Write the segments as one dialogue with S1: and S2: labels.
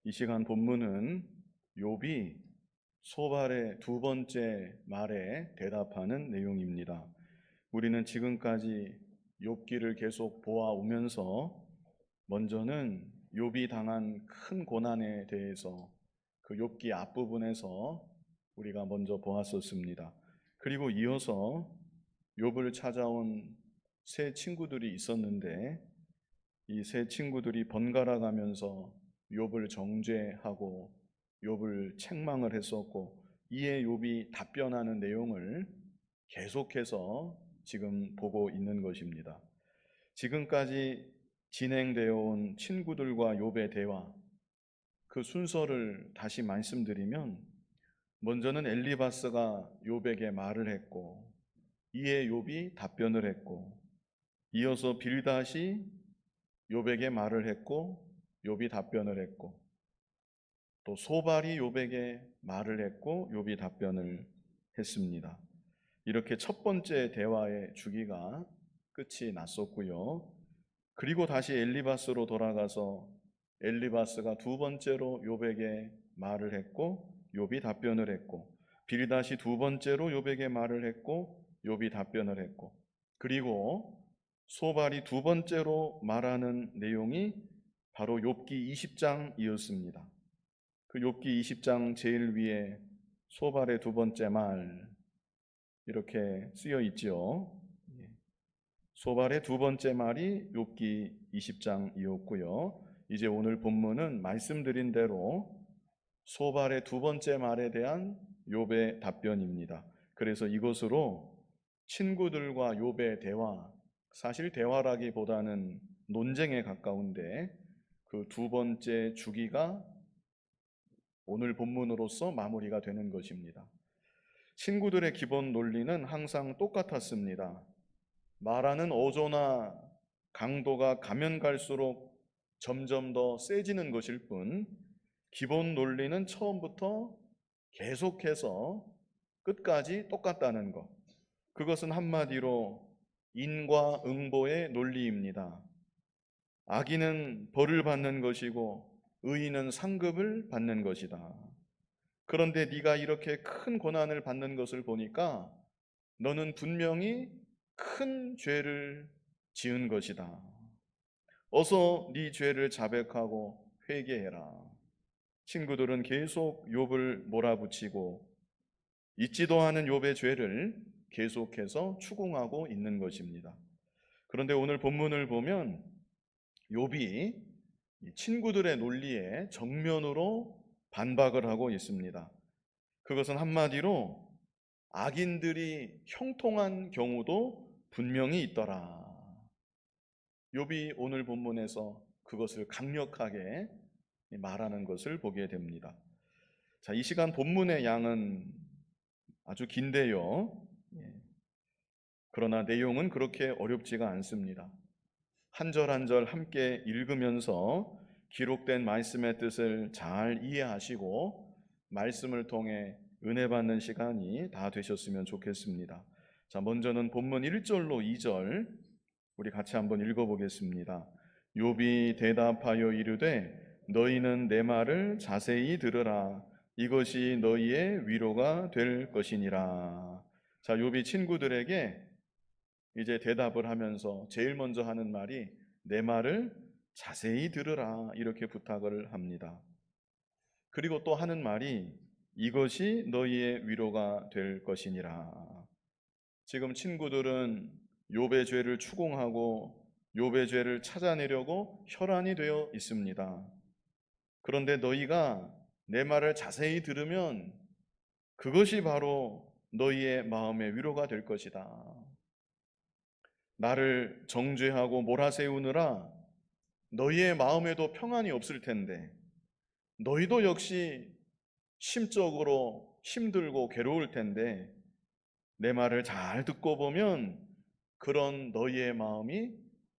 S1: 이 시간 본문은 욥이 소발의 두 번째 말에 대답하는 내용입니다. 우리는 지금까지 욥기를 계속 보아오면서 먼저는 욥이 당한 큰 고난에 대해서 그 욥기 앞부분에서 우리가 먼저 보았었습니다. 그리고 이어서 욥을 찾아온 세 친구들이 있었는데 이 세 친구들이 번갈아 가면서 욥을 정죄하고 욥을 책망을 했었고, 이에 욥이 답변하는 내용을 계속해서 지금 보고 있는 것입니다. 지금까지 진행되어 온 친구들과 욥의 대화, 그 순서를 다시 말씀드리면, 먼저는 엘리바스가 욥에게 말을 했고, 이에 욥이 답변을 했고, 이어서 빌닷이 욥에게 말을 했고 욥이 답변을 했고, 또 소발이 욥에게 말을 했고 욥이 답변을 했습니다. 이렇게 첫 번째 대화의 주기가 끝이 났었고요. 그리고 다시 엘리바스로 돌아가서 엘리바스가 두 번째로 욥에게 말을 했고 욥이 답변을 했고, 빌닷이 두 번째로 욥에게 말을 했고 욥이 답변을 했고, 그리고 소발이 두 번째로 말하는 내용이 바로 욥기 20장이었습니다. 그 욥기 20장 제일 위에 소발의 두 번째 말 이렇게 쓰여 있지요. 소발의 두 번째 말이 욥기 20장이었고요. 이제 오늘 본문은 말씀드린 대로 소발의 두 번째 말에 대한 욥의 답변입니다. 그래서 이것으로 친구들과 욥의 대화, 사실 대화라기보다는 논쟁에 가까운데 그 두 번째 주기가 오늘 본문으로서 마무리가 되는 것입니다. 친구들의 기본 논리는 항상 똑같았습니다. 말하는 어조나 강도가 가면 갈수록 점점 더 세지는 것일 뿐, 기본 논리는 처음부터 계속해서 끝까지 똑같다는 것. 그것은 한마디로 인과 응보의 논리입니다. 악인은 벌을 받는 것이고 의인은 상급을 받는 것이다. 그런데 네가 이렇게 큰 고난을 받는 것을 보니까 너는 분명히 큰 죄를 지은 것이다. 어서 네 죄를 자백하고 회개해라. 친구들은 계속 욥을 몰아붙이고 잊지도 않은 욥의 죄를 계속해서 추궁하고 있는 것입니다. 그런데 오늘 본문을 보면 욥이 친구들의 논리에 정면으로 반박을 하고 있습니다. 그것은 한마디로 악인들이 형통한 경우도 분명히 있더라. 욥이 오늘 본문에서 그것을 강력하게 말하는 것을 보게 됩니다. 자, 이 시간 본문의 양은 아주 긴데요. 그러나 내용은 그렇게 어렵지가 않습니다. 한 절 한 절 함께 읽으면서 기록된 말씀의 뜻을 잘 이해하시고 말씀을 통해 은혜 받는 시간이 다 되셨으면 좋겠습니다. 자, 먼저는 본문 1절로 2절 우리 같이 한번 읽어보겠습니다. 욥이 대답하여 이르되 너희는 내 말을 자세히 들으라. 이것이 너희의 위로가 될 것이니라. 자, 욥이 친구들에게 이제 대답을 하면서 제일 먼저 하는 말이 내 말을 자세히 들으라 이렇게 부탁을 합니다. 그리고 또 하는 말이 이것이 너희의 위로가 될 것이니라. 지금 친구들은 욥의 죄를 추궁하고 욥의 죄를 찾아내려고 혈안이 되어 있습니다. 그런데 너희가 내 말을 자세히 들으면 그것이 바로 너희의 마음의 위로가 될 것이다. 나를 정죄하고 몰아세우느라 너희의 마음에도 평안이 없을 텐데 너희도 역시 심적으로 힘들고 괴로울 텐데 내 말을 잘 듣고 보면 그런 너희의 마음이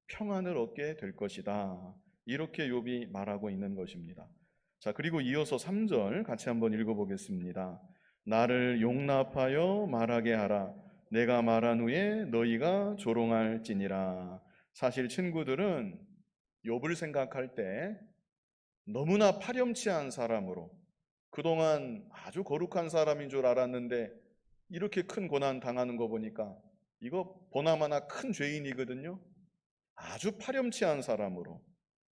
S1: 평안을 얻게 될 것이다. 이렇게 욥이 말하고 있는 것입니다. 자, 그리고 이어서 3절 같이 한번 읽어보겠습니다. 나를 용납하여 말하게 하라. 내가 말한 후에 너희가 조롱할지니라. 사실 친구들은 욥을 생각할 때 너무나 파렴치한 사람으로, 그동안 아주 거룩한 사람인 줄 알았는데 이렇게 큰 고난 당하는 거 보니까 이거 보나마나 큰 죄인이거든요. 아주 파렴치한 사람으로,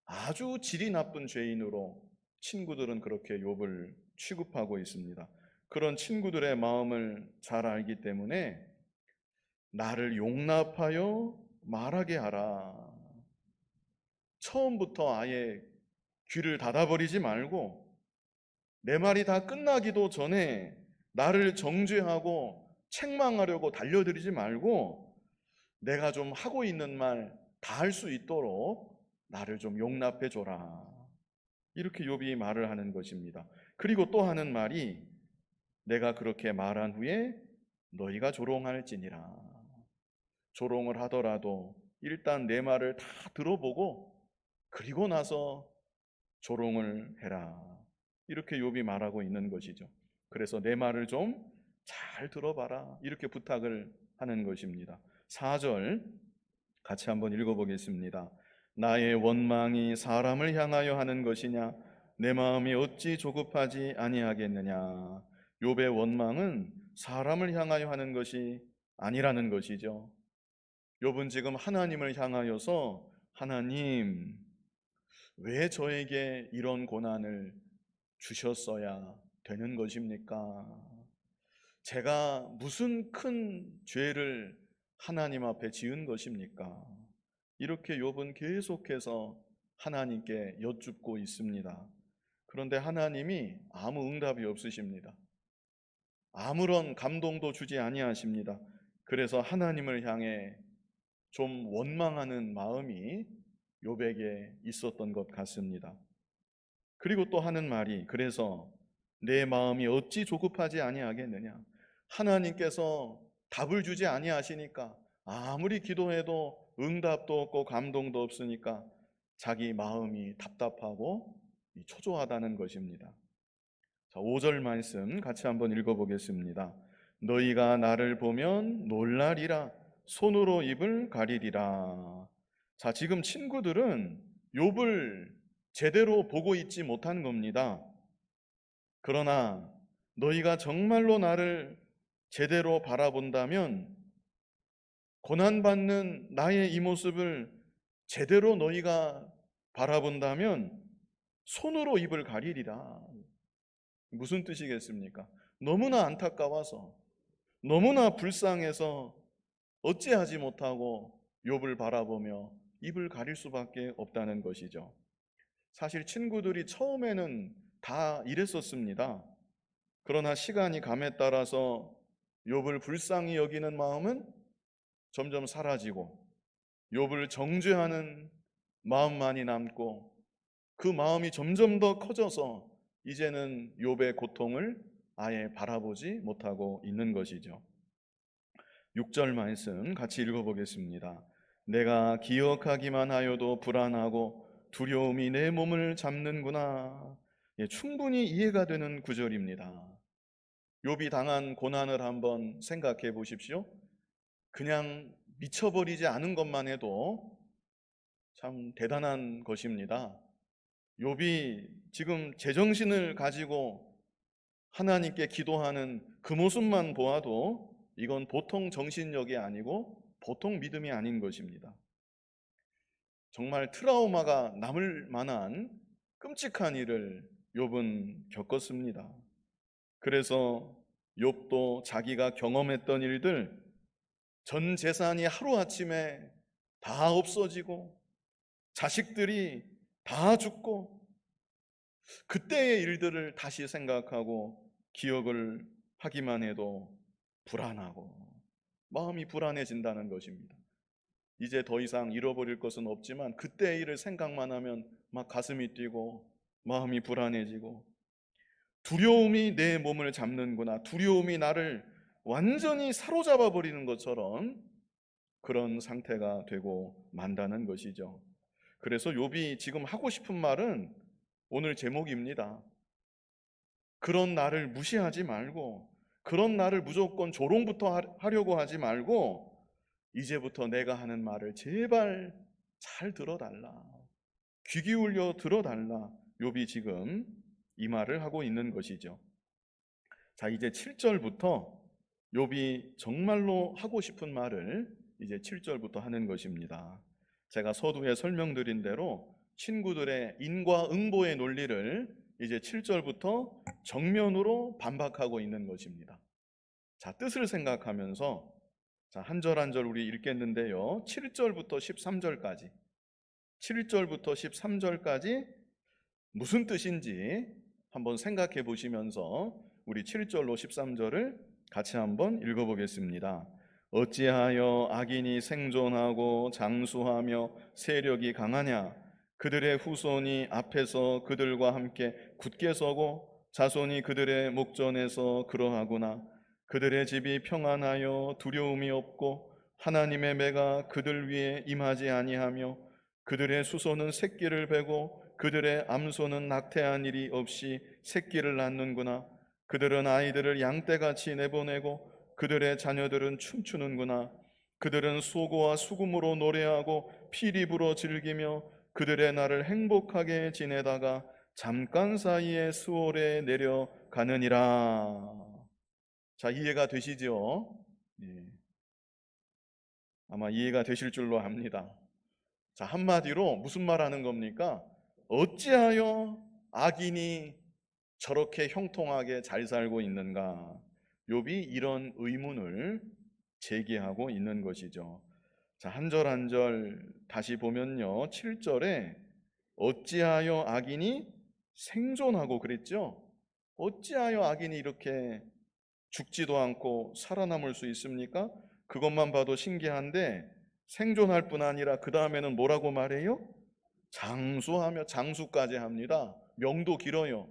S1: 아주 질이 나쁜 죄인으로 친구들은 그렇게 욥을 취급하고 있습니다. 그런 친구들의 마음을 잘 알기 때문에 나를 용납하여 말하게 하라. 처음부터 아예 귀를 닫아버리지 말고 내 말이 다 끝나기도 전에 나를 정죄하고 책망하려고 달려들이지 말고 내가 좀 하고 있는 말 다 할 수 있도록 나를 좀 용납해 줘라. 이렇게 욥이 말을 하는 것입니다. 그리고 또 하는 말이 내가 그렇게 말한 후에 너희가 조롱할지니라. 조롱을 하더라도 일단 내 말을 다 들어보고 그리고 나서 조롱을 해라. 이렇게 욥이 말하고 있는 것이죠. 그래서 내 말을 좀 잘 들어봐라. 이렇게 부탁을 하는 것입니다. 4절 같이 한번 읽어보겠습니다. 나의 원망이 사람을 향하여 하는 것이냐? 내 마음이 어찌 조급하지 아니하겠느냐? 욥의 원망은 사람을 향하여 하는 것이 아니라는 것이죠. 욥은 지금 하나님을 향하여서 하나님, 왜 저에게 이런 고난을 주셨어야 되는 것입니까? 제가 무슨 큰 죄를 하나님 앞에 지은 것입니까? 이렇게 욥은 계속해서 하나님께 여쭙고 있습니다. 그런데 하나님이 아무 응답이 없으십니다. 아무런 감동도 주지 아니하십니다. 그래서 하나님을 향해 좀 원망하는 마음이 욥에게 있었던 것 같습니다. 그리고 또 하는 말이 그래서 내 마음이 어찌 조급하지 아니하겠느냐. 하나님께서 답을 주지 아니하시니까 아무리 기도해도 응답도 없고 감동도 없으니까 자기 마음이 답답하고 초조하다는 것입니다. 자, 5절 말씀 같이 한번 읽어보겠습니다. 너희가 나를 보면 놀라리라. 손으로 입을 가리리라. 자, 지금 친구들은 욥을 제대로 보고 있지 못한 겁니다. 그러나 너희가 정말로 나를 제대로 바라본다면 고난받는 나의 이 모습을 제대로 너희가 바라본다면 손으로 입을 가리리라. 무슨 뜻이겠습니까? 너무나 안타까워서 너무나 불쌍해서 어찌하지 못하고 욥을 바라보며 입을 가릴 수밖에 없다는 것이죠. 사실 친구들이 처음에는 다 이랬었습니다. 그러나 시간이 감에 따라서 욥을 불쌍히 여기는 마음은 점점 사라지고 욥을 정죄하는 마음만이 남고 그 마음이 점점 더 커져서 이제는 욥의 고통을 아예 바라보지 못하고 있는 것이죠. 6절 말씀 같이 읽어보겠습니다. 내가 기억하기만 하여도 불안하고 두려움이 내 몸을 잡는구나. 충분히 이해가 되는 구절입니다. 욥이 당한 고난을 한번 생각해 보십시오. 그냥 미쳐버리지 않은 것만 해도 참 대단한 것입니다. 욥이 지금 제정신을 가지고 하나님께 기도하는 그 모습만 보아도 이건 보통 정신력이 아니고 보통 믿음이 아닌 것입니다. 정말 트라우마가 남을 만한 끔찍한 일을 욥은 겪었습니다. 그래서 욥도 자기가 경험했던 일들, 전 재산이 하루아침에 다 없어지고 자식들이 다 죽고 그때의 일들을 다시 생각하고 기억을 하기만 해도 불안하고 마음이 불안해진다는 것입니다. 이제 더 이상 잃어버릴 것은 없지만 그때의 일을 생각만 하면 막 가슴이 뛰고 마음이 불안해지고 두려움이 내 몸을 잡는구나. 두려움이 나를 완전히 사로잡아 버리는 것처럼 그런 상태가 되고 만다는 것이죠. 그래서 욥이 지금 하고 싶은 말은 오늘 제목입니다. 그런 나를 무시하지 말고 그런 나를 무조건 조롱부터 하려고 하지 말고 이제부터 내가 하는 말을 제발 잘 들어달라. 귀 기울여 들어달라. 욥이 지금 이 말을 하고 있는 것이죠. 자, 이제 7절부터 욥이 정말로 하고 싶은 말을 이제 7절부터 하는 것입니다. 제가 서두에 설명드린 대로 친구들의 인과응보의 논리를 이제 7절부터 정면으로 반박하고 있는 것입니다. 자, 뜻을 생각하면서 자, 한 절 한 절 우리 읽겠는데요. 7절부터 13절까지 7절부터 13절까지 무슨 뜻인지 한번 생각해 보시면서 우리 7절로 13절을 같이 한번 읽어보겠습니다. 어찌하여 악인이 생존하고 장수하며 세력이 강하냐? 그들의 후손이 앞에서 그들과 함께 굳게 서고 자손이 그들의 목전에서 그러하구나. 그들의 집이 평안하여 두려움이 없고 하나님의 매가 그들 위에 임하지 아니하며 그들의 수소는 새끼를 베고 그들의 암소는 낙태한 일이 없이 새끼를 낳는구나. 그들은 아이들을 양떼같이 내보내고 그들의 자녀들은 춤추는구나. 그들은 소고와 수금으로 노래하고 피리 불어 즐기며 그들의 날을 행복하게 지내다가 잠깐 사이에 수월에 내려가느니라. 자, 이해가 되시죠? 예. 아마 이해가 되실 줄로 압니다. 자, 한마디로 무슨 말 하는 겁니까? 어찌하여 악인이 저렇게 형통하게 잘 살고 있는가? 욥이 이런 의문을 제기하고 있는 것이죠. 자, 한 절 한 절 다시 보면요. 7절에 어찌하여 악인이 생존하고 그랬죠? 어찌하여 악인이 이렇게 죽지도 않고 살아남을 수 있습니까? 그것만 봐도 신기한데 생존할 뿐 아니라 그 다음에는 뭐라고 말해요? 장수하며 장수까지 합니다. 명도 길어요.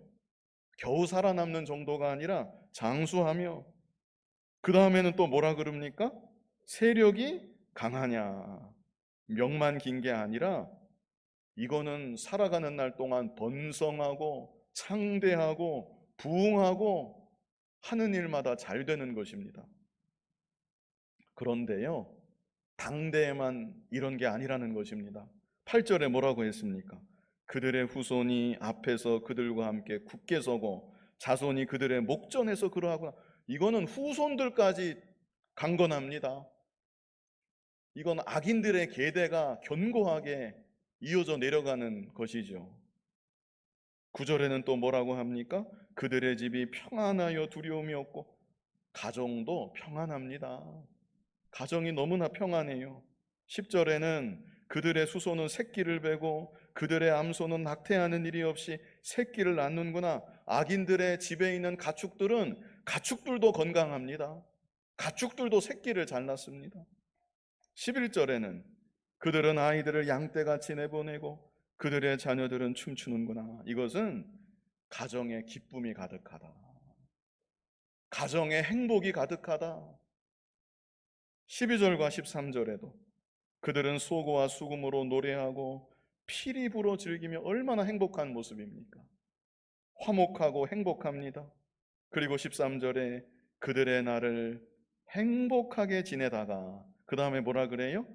S1: 겨우 살아남는 정도가 아니라 장수하며 그 다음에는 또 뭐라 그럽니까? 세력이 강하냐. 명만 긴 게 아니라 이거는 살아가는 날 동안 번성하고 창대하고 부흥하고 하는 일마다 잘 되는 것입니다. 그런데요, 당대에만 이런 게 아니라는 것입니다. 8절에 뭐라고 했습니까? 그들의 후손이 앞에서 그들과 함께 굳게 서고 자손이 그들의 목전에서 그러하구나. 이거는 후손들까지 강건합니다. 이건 악인들의 계대가 견고하게 이어져 내려가는 것이죠. 9절에는 또 뭐라고 합니까? 그들의 집이 평안하여 두려움이 없고 가정도 평안합니다. 가정이 너무나 평안해요. 10절에는 그들의 수소는 새끼를 베고 그들의 암소는 낙태하는 일이 없이 새끼를 낳는구나. 악인들의 집에 있는 가축들도 건강합니다. 가축들도 새끼를 잘 낳습니다. 11절에는 그들은 아이들을 양떼같이 내보내고 그들의 자녀들은 춤추는구나. 이것은 가정에 기쁨이 가득하다. 가정에 행복이 가득하다. 12절과 13절에도 그들은 소고와 수금으로 노래하고 피리 불어 즐기며 얼마나 행복한 모습입니까? 화목하고 행복합니다. 그리고 13절에 그들의 날을 행복하게 지내다가 그 다음에 뭐라 그래요?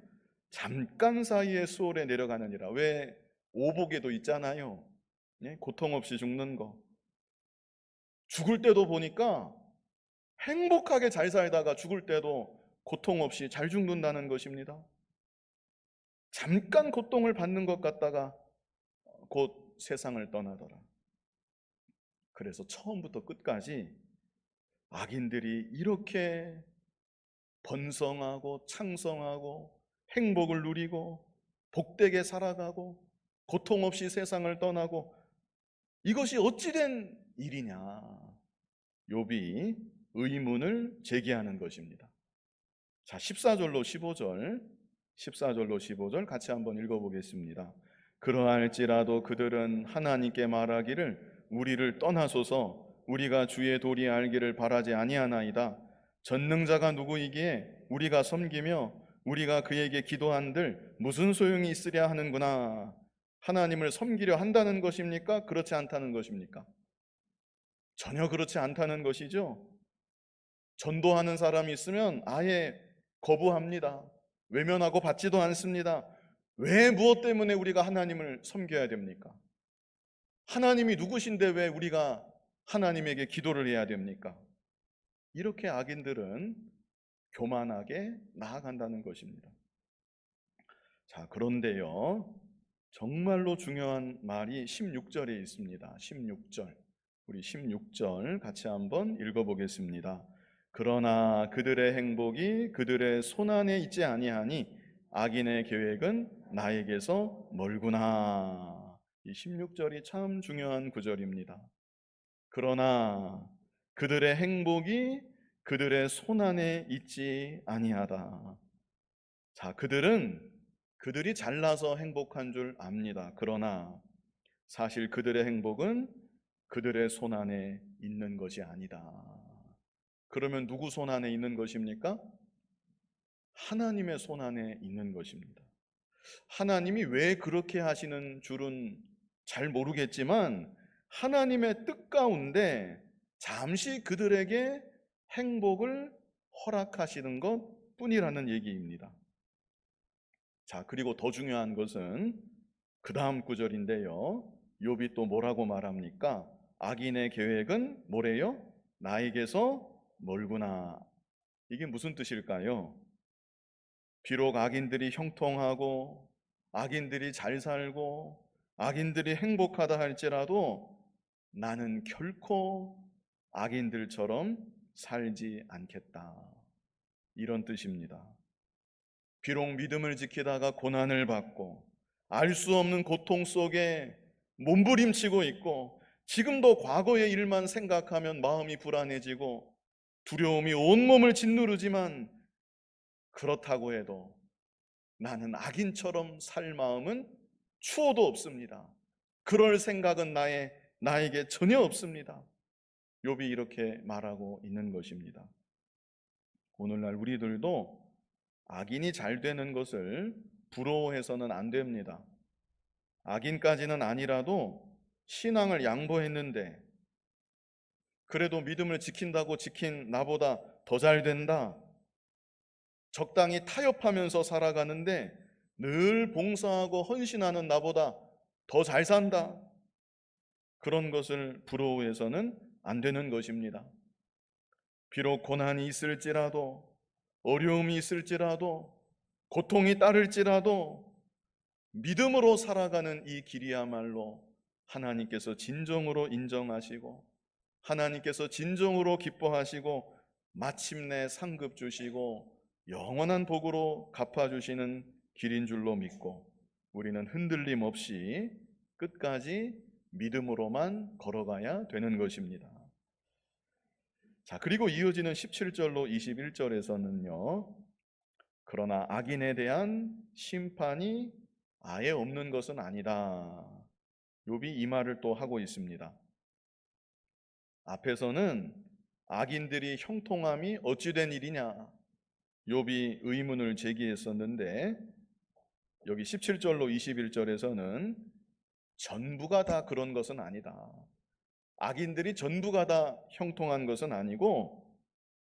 S1: 잠깐 사이에 수월에 내려가느니라. 왜 오복에도 있잖아요. 예? 고통 없이 죽는 거. 죽을 때도 보니까 행복하게 잘 살다가 죽을 때도 고통 없이 잘 죽는다는 것입니다. 잠깐 고통을 받는 것 같다가 곧 세상을 떠나더라. 그래서 처음부터 끝까지 악인들이 이렇게 번성하고 창성하고 행복을 누리고 복되게 살아가고 고통 없이 세상을 떠나고 이것이 어찌된 일이냐. 욥이 의문을 제기하는 것입니다. 자, 14절로 15절 같이 한번 읽어보겠습니다. 그러할지라도 그들은 하나님께 말하기를 우리를 떠나소서 우리가 주의 도리 알기를 바라지 아니하나이다. 전능자가 누구이기에 우리가 섬기며 우리가 그에게 기도한들 무슨 소용이 있으랴 하는구나. 하나님을 섬기려 한다는 것입니까? 그렇지 않다는 것입니까? 전혀 그렇지 않다는 것이죠. 전도하는 사람이 있으면 아예 거부합니다. 외면하고 받지도 않습니다. 왜 무엇 때문에 우리가 하나님을 섬겨야 됩니까? 하나님이 누구신데 왜 우리가 하나님에게 기도를 해야 됩니까? 이렇게 악인들은 교만하게 나아간다는 것입니다. 자, 그런데요, 정말로 중요한 말이 16절에 있습니다. 16절. 우리 16절 같이 한번 읽어보겠습니다. 그러나 그들의 행복이 그들의 손안에 있지 아니하니 악인의 계획은 나에게서 멀구나. 이 16절이 참 중요한 구절입니다. 그러나 그들의 행복이 그들의 손안에 있지 아니하다. 자, 그들이 잘나서 행복한 줄 압니다. 그러나 사실 그들의 행복은 그들의 손안에 있는 것이 아니다. 그러면 누구 손안에 있는 것입니까? 하나님의 손안에 있는 것입니다. 하나님이 왜 그렇게 하시는 줄은 잘 모르겠지만 하나님의 뜻 가운데 잠시 그들에게 행복을 허락하시는 것 뿐이라는 얘기입니다. 자, 그리고 더 중요한 것은 그 다음 구절인데요. 욥이 또 뭐라고 말합니까? 악인의 계획은 뭐래요? 나에게서 멀구나. 이게 무슨 뜻일까요? 비록 악인들이 형통하고 악인들이 잘 살고 악인들이 행복하다 할지라도 나는 결코 악인들처럼 살지 않겠다. 이런 뜻입니다. 비록 믿음을 지키다가 고난을 받고 알 수 없는 고통 속에 몸부림치고 있고 지금도 과거의 일만 생각하면 마음이 불안해지고 두려움이 온몸을 짓누르지만 그렇다고 해도 나는 악인처럼 살 마음은 추호도 없습니다. 그럴 생각은 나에게 전혀 없습니다. 욥이 이렇게 말하고 있는 것입니다. 오늘날 우리들도 악인이 잘 되는 것을 부러워해서는 안 됩니다. 악인까지는 아니라도 신앙을 양보했는데 그래도 믿음을 지킨다고 지킨 나보다 더 잘 된다. 적당히 타협하면서 살아가는데 늘 봉사하고 헌신하는 나보다 더 잘 산다. 그런 것을 부러워해서는 안 되는 것입니다. 비록 고난이 있을지라도 어려움이 있을지라도 고통이 따를지라도 믿음으로 살아가는 이 길이야말로 하나님께서 진정으로 인정하시고 하나님께서 진정으로 기뻐하시고 마침내 상급 주시고 영원한 복으로 갚아주시는 길인 줄로 믿고 우리는 흔들림 없이 끝까지 믿음으로만 걸어가야 되는 것입니다. 자, 그리고 이어지는 17절로 21절에서는요. 그러나 악인에 대한 심판이 아예 없는 것은 아니다. 욥이 이 말을 또 하고 있습니다. 앞에서는 악인들이 형통함이 어찌 된 일이냐 욥이 의문을 제기했었는데 여기 17절로 21절에서는 전부가 다 그런 것은 아니다. 악인들이 전부가 다 형통한 것은 아니고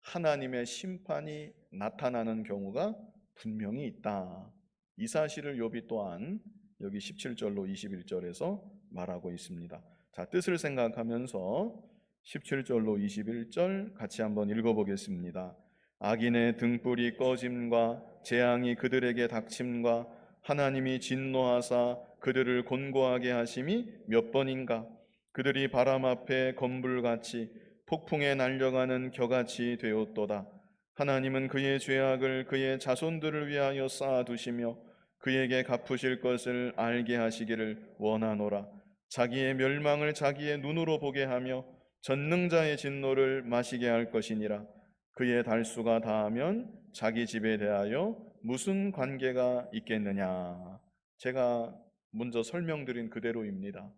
S1: 하나님의 심판이 나타나는 경우가 분명히 있다. 이 사실을 욥이 또한 여기 17절로 21절에서 말하고 있습니다. 자, 뜻을 생각하면서 17절로 21절 같이 한번 읽어보겠습니다. 악인의 등불이 꺼짐과 재앙이 그들에게 닥침과 하나님이 진노하사 그들을 곤고하게 하심이 몇 번인가? 그들이 바람 앞에 건불같이 폭풍에 날려가는 겨같이 되었도다. 하나님은 그의 죄악을 그의 자손들을 위하여 쌓아두시며 그에게 갚으실 것을 알게 하시기를 원하노라. 자기의 멸망을 자기의 눈으로 보게 하며 전능자의 진노를 마시게 할 것이니라. 그의 달수가 다하면 자기 집에 대하여 무슨 관계가 있겠느냐. 제가 먼저 설명드린 그대로입니다.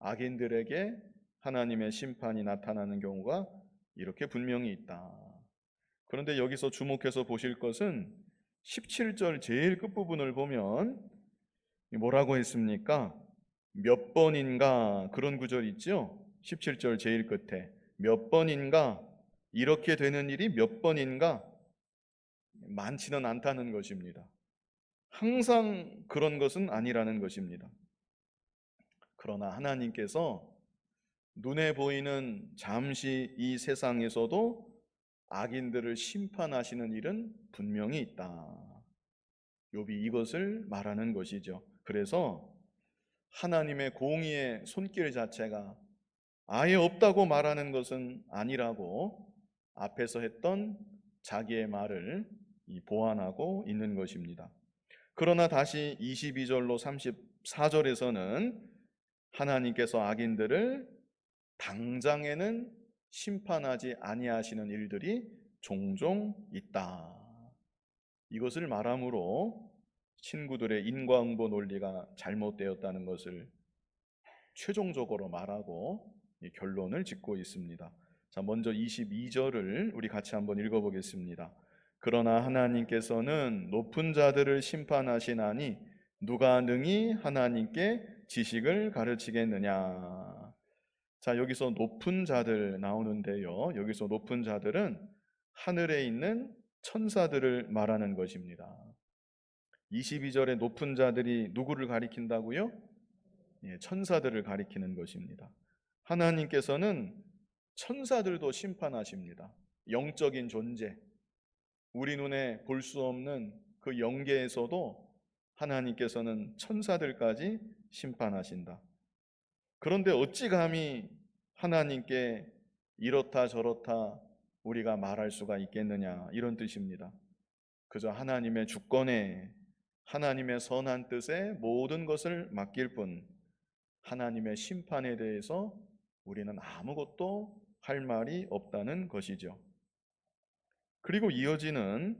S1: 악인들에게 하나님의 심판이 나타나는 경우가 이렇게 분명히 있다. 그런데 여기서 주목해서 보실 것은 17절 제일 끝부분을 보면 뭐라고 했습니까? 몇 번인가 그런 구절 있죠? 17절 제일 끝에 몇 번인가 이렇게 되는 일이 몇 번인가 많지는 않다는 것입니다. 항상 그런 것은 아니라는 것입니다. 그러나 하나님께서 눈에 보이는 잠시 이 세상에서도 악인들을 심판하시는 일은 분명히 있다. 욥이 이것을 말하는 것이죠. 그래서 하나님의 공의의 손길 자체가 아예 없다고 말하는 것은 아니라고 앞에서 했던 자기의 말을 보완하고 있는 것입니다. 그러나 다시 22절로 34절에서는 하나님께서 악인들을 당장에는 심판하지 아니하시는 일들이 종종 있다. 이것을 말함으로 친구들의 인과응보 논리가 잘못되었다는 것을 최종적으로 말하고 결론을 짓고 있습니다. 자, 먼저 22절을 우리 같이 한번 읽어보겠습니다. 그러나 하나님께서는 높은 자들을 심판하시나니 누가 능히 하나님께 지식을 가르치겠느냐. 자, 여기서 높은 자들 나오는데요. 여기서 높은 자들은 하늘에 있는 천사들을 말하는 것입니다. 22절에 높은 자들이 누구를 가리킨다고요? 천사들을 가리키는 것입니다. 하나님께서는 천사들도 심판하십니다. 영적인 존재, 우리 눈에 볼 수 없는 그 영계에서도 하나님께서는 천사들까지 심판하신다. 그런데 어찌 감히 하나님께 이렇다 저렇다 우리가 말할 수가 있겠느냐, 이런 뜻입니다. 그저 하나님의 주권에, 하나님의 선한 뜻에 모든 것을 맡길 뿐 하나님의 심판에 대해서 우리는 아무것도 할 말이 없다는 것이죠. 그리고 이어지는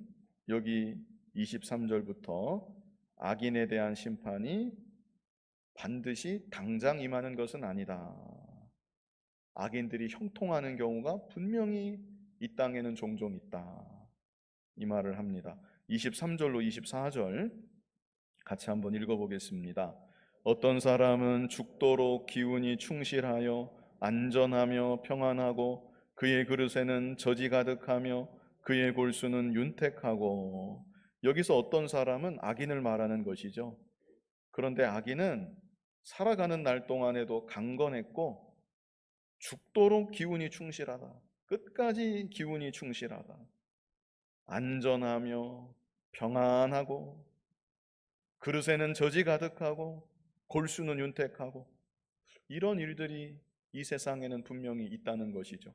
S1: 여기 23절부터 악인에 대한 심판이 반드시 당장 임하는 것은 아니다. 악인들이 형통하는 경우가 분명히 이 땅에는 종종 있다. 이 말을 합니다. 23절로 24절 같이 한번 읽어보겠습니다. 어떤 사람은 죽도록 기운이 충실하여 안전하며 평안하고 그의 그릇에는 젖이 가득하며 그의 골수는 윤택하고. 여기서 어떤 사람은 악인을 말하는 것이죠. 그런데 악인은 살아가는 날 동안에도 강건했고 죽도록 기운이 충실하다. 끝까지 기운이 충실하다. 안전하며 평안하고 그릇에는 젖이 가득하고 골수는 윤택하고, 이런 일들이 이 세상에는 분명히 있다는 것이죠.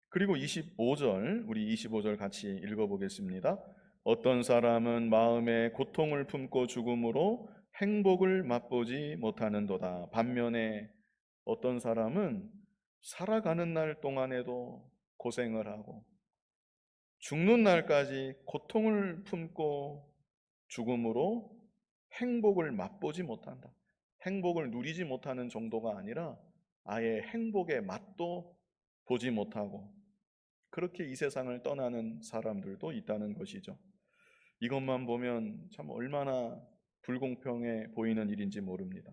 S1: 그리고 25절, 우리 25절 같이 읽어보겠습니다. 어떤 사람은 마음에 고통을 품고 죽음으로 행복을 맛보지 못하는도다. 반면에 어떤 사람은 살아가는 날 동안에도 고생을 하고 죽는 날까지 고통을 품고 죽음으로 행복을 맛보지 못한다. 행복을 누리지 못하는 정도가 아니라 아예 행복의 맛도 보지 못하고 그렇게 이 세상을 떠나는 사람들도 있다는 것이죠. 이것만 보면 참 얼마나 불공평해 보이는 일인지 모릅니다.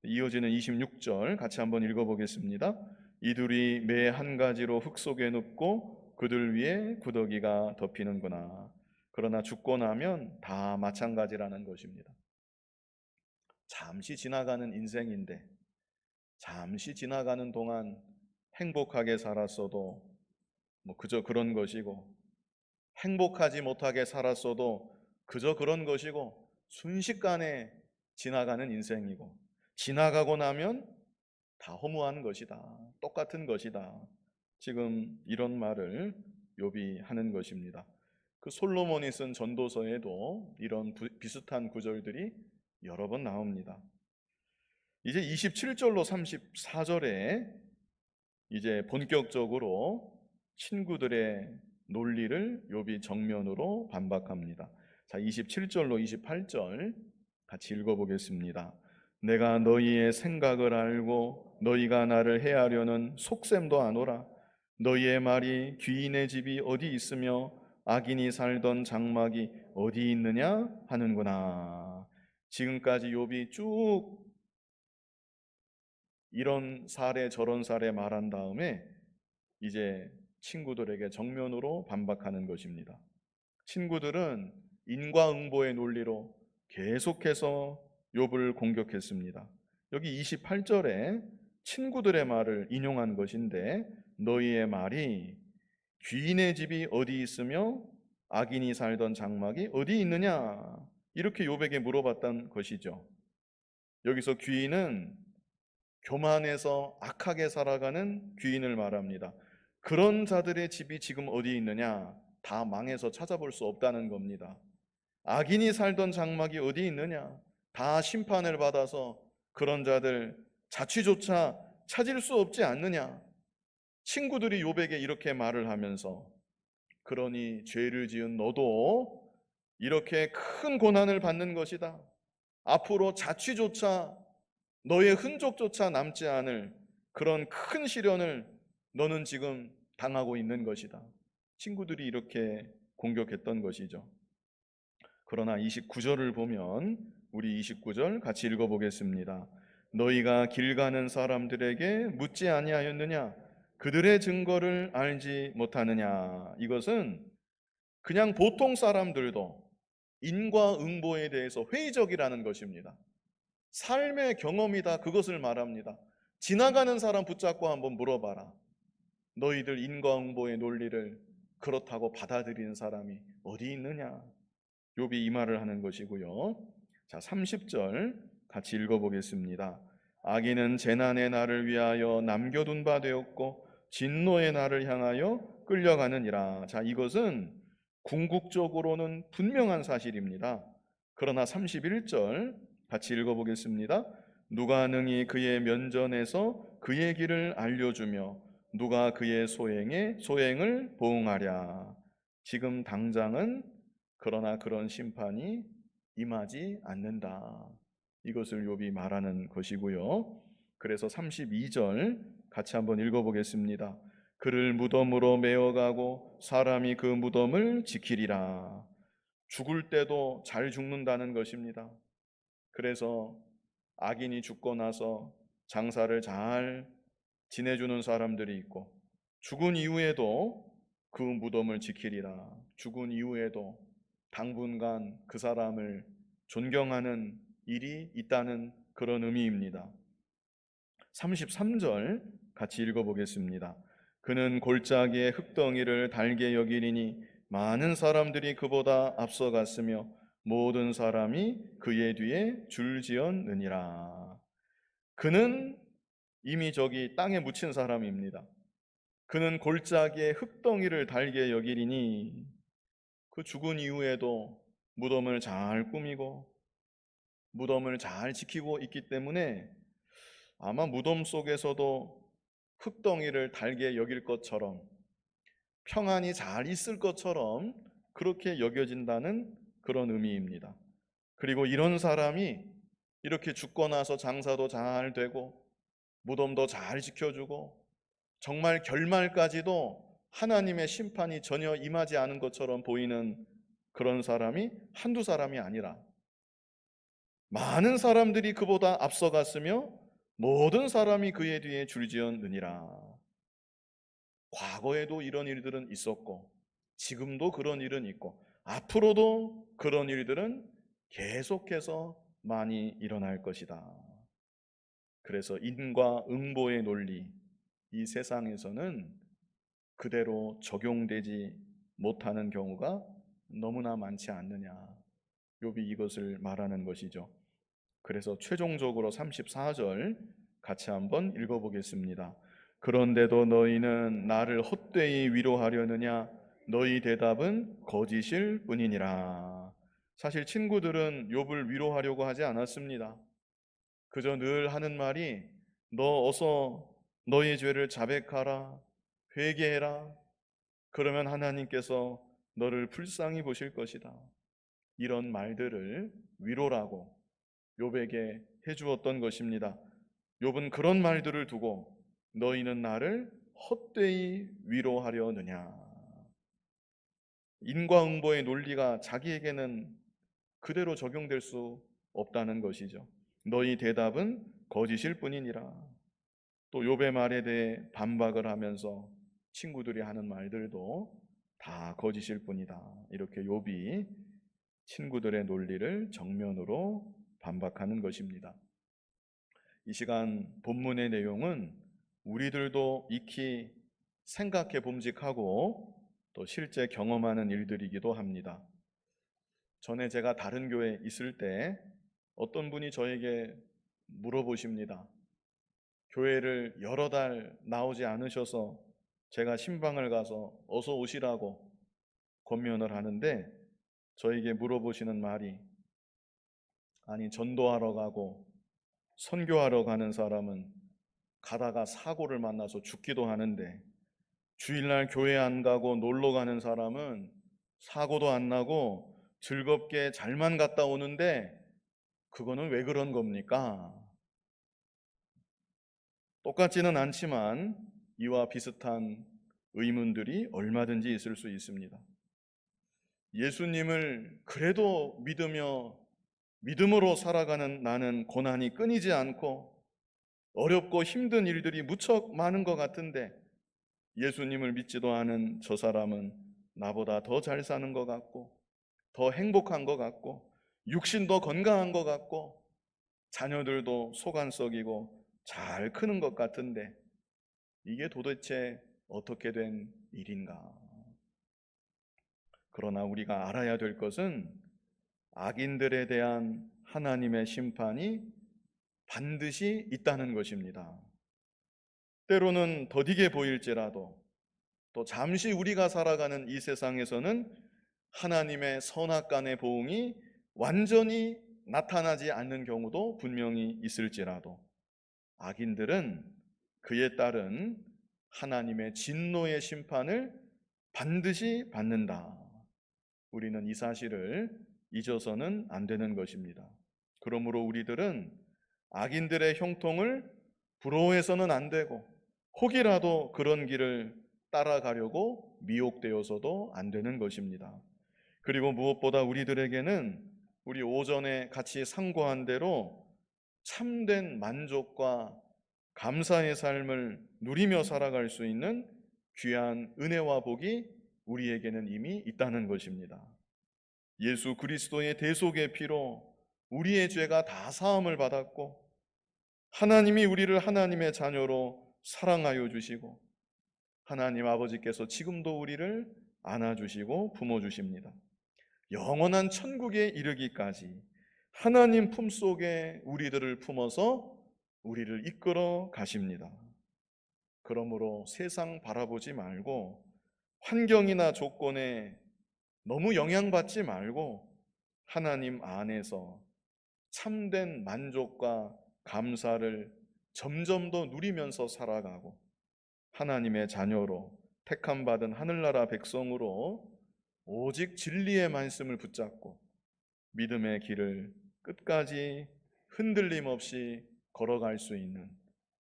S1: 이어지는 26절 같이 한번 읽어보겠습니다. 이들이 매 한 가지로 흙 속에 눕고 그들 위에 구더기가 덮이는구나. 그러나 죽고 나면 다 마찬가지라는 것입니다. 잠시 지나가는 인생인데 잠시 지나가는 동안 행복하게 살았어도 그저 그런 것이고, 행복하지 못하게 살았어도 그저 그런 것이고, 순식간에 지나가는 인생이고, 지나가고 나면 다 허무한 것이다. 똑같은 것이다. 지금 이런 말을 욥이 하는 것입니다. 그 솔로몬이 쓴 전도서에도 이런 비슷한 구절들이 여러 번 나옵니다. 이제 27절로 34절에 이제 본격적으로 친구들의 논리를 욥이 정면으로 반박합니다. 자, 27절로 28절 같이 읽어보겠습니다. 내가 너희의 생각을 알고 너희가 나를 해하려는 속셈도 아노라. 너희의 말이 귀인의 집이 어디 있으며 악인이 살던 장막이 어디 있느냐 하는구나. 지금까지 욥이 쭉 이런 사례 저런 사례 말한 다음에 이제 친구들에게 정면으로 반박하는 것입니다. 친구들은 인과응보의 논리로 계속해서 욥을 공격했습니다. 여기 28절에 친구들의 말을 인용한 것인데 너희의 말이 귀인의 집이 어디 있으며 악인이 살던 장막이 어디 있느냐 이렇게 욥에게 물어봤던 것이죠. 여기서 귀인은 교만해서 악하게 살아가는 귀인을 말합니다. 그런 자들의 집이 지금 어디 있느냐? 다 망해서 찾아볼 수 없다는 겁니다. 악인이 살던 장막이 어디 있느냐? 다 심판을 받아서 그런 자들 자취조차 찾을 수 없지 않느냐? 친구들이 욥에게 이렇게 말을 하면서 그러니 죄를 지은 너도 이렇게 큰 고난을 받는 것이다. 앞으로 자취조차 너의 흔적조차 남지 않을 그런 큰 시련을 너는 지금 당하고 있는 것이다. 친구들이 이렇게 공격했던 것이죠. 그러나 29절을 보면 우리 29절 같이 읽어보겠습니다. 너희가 길 가는 사람들에게 묻지 아니하였느냐? 그들의 증거를 알지 못하느냐? 이것은 그냥 보통 사람들도 인과응보에 대해서 회의적이라는 것입니다. 삶의 경험이다 그것을 말합니다. 지나가는 사람 붙잡고 한번 물어봐라. 너희들 인과응보의 논리를 그렇다고 받아들이는 사람이 어디 있느냐? 욥이 이 말을 하는 것이고요. 자, 30절 같이 읽어보겠습니다. 악인은 재난의 날을 위하여 남겨둔 바 되었고 진노의 날을 향하여 끌려가느니라. 자, 이것은 궁극적으로는 분명한 사실입니다. 그러나 31절 같이 읽어보겠습니다. 누가 능히 그의 면전에서 그의 길을 알려주며 누가 그의 소행을 보응하랴. 지금 당장은 그러나 그런 심판이 임하지 않는다. 이것을 욥이 말하는 것이고요. 그래서 32절 같이 한번 읽어보겠습니다. 그를 무덤으로 메어가고 사람이 그 무덤을 지키리라. 죽을 때도 잘 죽는다는 것입니다. 그래서 악인이 죽고 나서 장사를 잘 지내주는 사람들이 있고 죽은 이후에도 그 무덤을 지키리라. 죽은 이후에도 당분간 그 사람을 존경하는 일이 있다는 그런 의미입니다. 33절 같이 읽어보겠습니다. 그는 골짜기의 흙덩이를 달게 여기리니 많은 사람들이 그보다 앞서갔으며 모든 사람이 그의 뒤에 줄지었느니라. 그는 이미 저기 땅에 묻힌 사람입니다. 그는 골짜기의 흙덩이를 달게 여기리니 그 죽은 이후에도 무덤을 잘 꾸미고 무덤을 잘 지키고 있기 때문에 아마 무덤 속에서도 흙덩이를 달게 여길 것처럼 평안이 잘 있을 것처럼 그렇게 여겨진다는 그런 의미입니다. 그리고 이런 사람이 이렇게 죽고 나서 장사도 잘 되고 무덤도 잘 지켜주고 정말 결말까지도 하나님의 심판이 전혀 임하지 않은 것처럼 보이는 그런 사람이 한두 사람이 아니라 많은 사람들이 그보다 앞서갔으며 모든 사람이 그의 뒤에 줄지었느니라. 과거에도 이런 일들은 있었고 지금도 그런 일은 있고 앞으로도 그런 일들은 계속해서 많이 일어날 것이다. 그래서 인과응보의 논리, 이 세상에서는 그대로 적용되지 못하는 경우가 너무나 많지 않느냐. 욥이 이것을 말하는 것이죠. 그래서 최종적으로 34절 같이 한번 읽어보겠습니다. 그런데도 너희는 나를 헛되이 위로하려느냐? 너희 대답은 거짓일 뿐이니라. 사실 친구들은 욥을 위로하려고 하지 않았습니다. 그저 늘 하는 말이 너 어서 너의 죄를 자백하라, 회개해라. 그러면 하나님께서 너를 불쌍히 보실 것이다. 이런 말들을 위로라고 욥에게 해주었던 것입니다. 욥은 그런 말들을 두고 너희는 나를 헛되이 위로하려느냐. 인과응보의 논리가 자기에게는 그대로 적용될 수 없다는 것이죠. 너희 대답은 거짓일 뿐이니라. 또 욥의 말에 대해 반박을 하면서 친구들이 하는 말들도 다 거짓일 뿐이다. 이렇게 욥이 친구들의 논리를 정면으로 반박하는 것입니다. 이 시간 본문의 내용은 우리들도 익히 생각해 봄직하고 또 실제 경험하는 일들이기도 합니다. 전에 제가 다른 교회에 있을 때 어떤 분이 저에게 물어보십니다. 교회를 여러 달 나오지 않으셔서 제가 신방을 가서 어서 오시라고 권면을 하는데 저에게 물어보시는 말이, 아니, 전도하러 가고 선교하러 가는 사람은 가다가 사고를 만나서 죽기도 하는데 주일날 교회 안 가고 놀러 가는 사람은 사고도 안 나고 즐겁게 잘만 갔다 오는데 그거는 왜 그런 겁니까? 똑같지는 않지만 이와 비슷한 의문들이 얼마든지 있을 수 있습니다. 예수님을 그래도 믿음으로 살아가는 나는 고난이 끊이지 않고 어렵고 힘든 일들이 무척 많은 것 같은데 예수님을 믿지도 않은 저 사람은 나보다 더 잘 사는 것 같고 더 행복한 것 같고 육신도 건강한 것 같고 자녀들도 속안썩이고 잘 크는 것 같은데 이게 도대체 어떻게 된 일인가? 그러나 우리가 알아야 될 것은 악인들에 대한 하나님의 심판이 반드시 있다는 것입니다. 때로는 더디게 보일지라도 또 잠시 우리가 살아가는 이 세상에서는 하나님의 선악간의 보응이 완전히 나타나지 않는 경우도 분명히 있을지라도 악인들은 그에 따른 하나님의 진노의 심판을 반드시 받는다. 우리는 이 사실을 잊어서는 안 되는 것입니다. 그러므로 우리들은 악인들의 형통을 부러워해서는 안 되고 혹이라도 그런 길을 따라가려고 미혹되어서도 안 되는 것입니다. 그리고 무엇보다 우리들에게는 우리 오전에 같이 상고한 대로 참된 만족과 감사의 삶을 누리며 살아갈 수 있는 귀한 은혜와 복이 우리에게는 이미 있다는 것입니다. 예수 그리스도의 대속의 피로 우리의 죄가 다 사함을 받았고 하나님이 우리를 하나님의 자녀로 사랑하여 주시고 하나님 아버지께서 지금도 우리를 안아주시고 품어주십니다. 영원한 천국에 이르기까지 하나님 품속에 우리들을 품어서 우리를 이끌어 가십니다. 그러므로 세상 바라보지 말고 환경이나 조건에 너무 영향받지 말고 하나님 안에서 참된 만족과 감사를 점점 더 누리면서 살아가고 하나님의 자녀로 택함받은 하늘나라 백성으로 오직 진리의 말씀을 붙잡고 믿음의 길을 끝까지 흔들림 없이 걸어갈 수 있는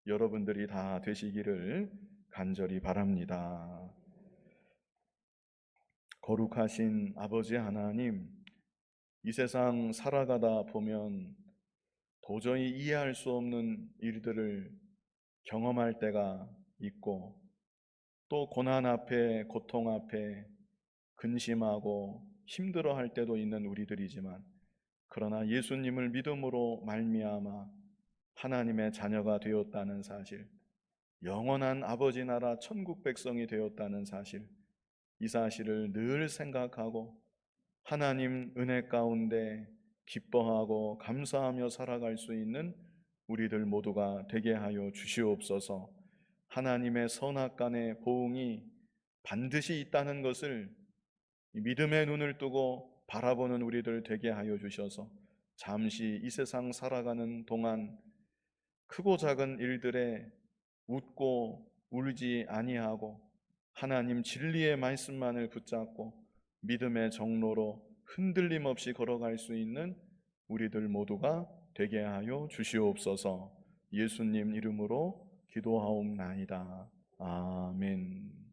S1: 여러분들이 다 되시기를 간절히 바랍니다. 거룩하신 아버지 하나님, 이 세상 살아가다 보면 도저히 이해할 수 없는 일들을 경험할 때가 있고 또 고난 앞에 고통 앞에 근심하고 힘들어할 때도 있는 우리들이지만 그러나 예수님을 믿음으로 말미암아 하나님의 자녀가 되었다는 사실, 영원한 아버지 나라 천국 백성이 되었다는 사실, 이 사실을 늘 생각하고 하나님 은혜 가운데 기뻐하고 감사하며 살아갈 수 있는 우리들 모두가 되게 하여 주시옵소서. 하나님의 선악간의 보응이 반드시 있다는 것을 믿음의 눈을 뜨고 바라보는 우리들 되게 하여 주셔서 잠시 이 세상 살아가는 동안 크고 작은 일들에 웃고 울지 아니하고 하나님 진리의 말씀만을 붙잡고 믿음의 정로로 흔들림 없이 걸어갈 수 있는 우리들 모두가 되게 하여 주시옵소서. 예수님 이름으로 기도하옵나이다. 아멘.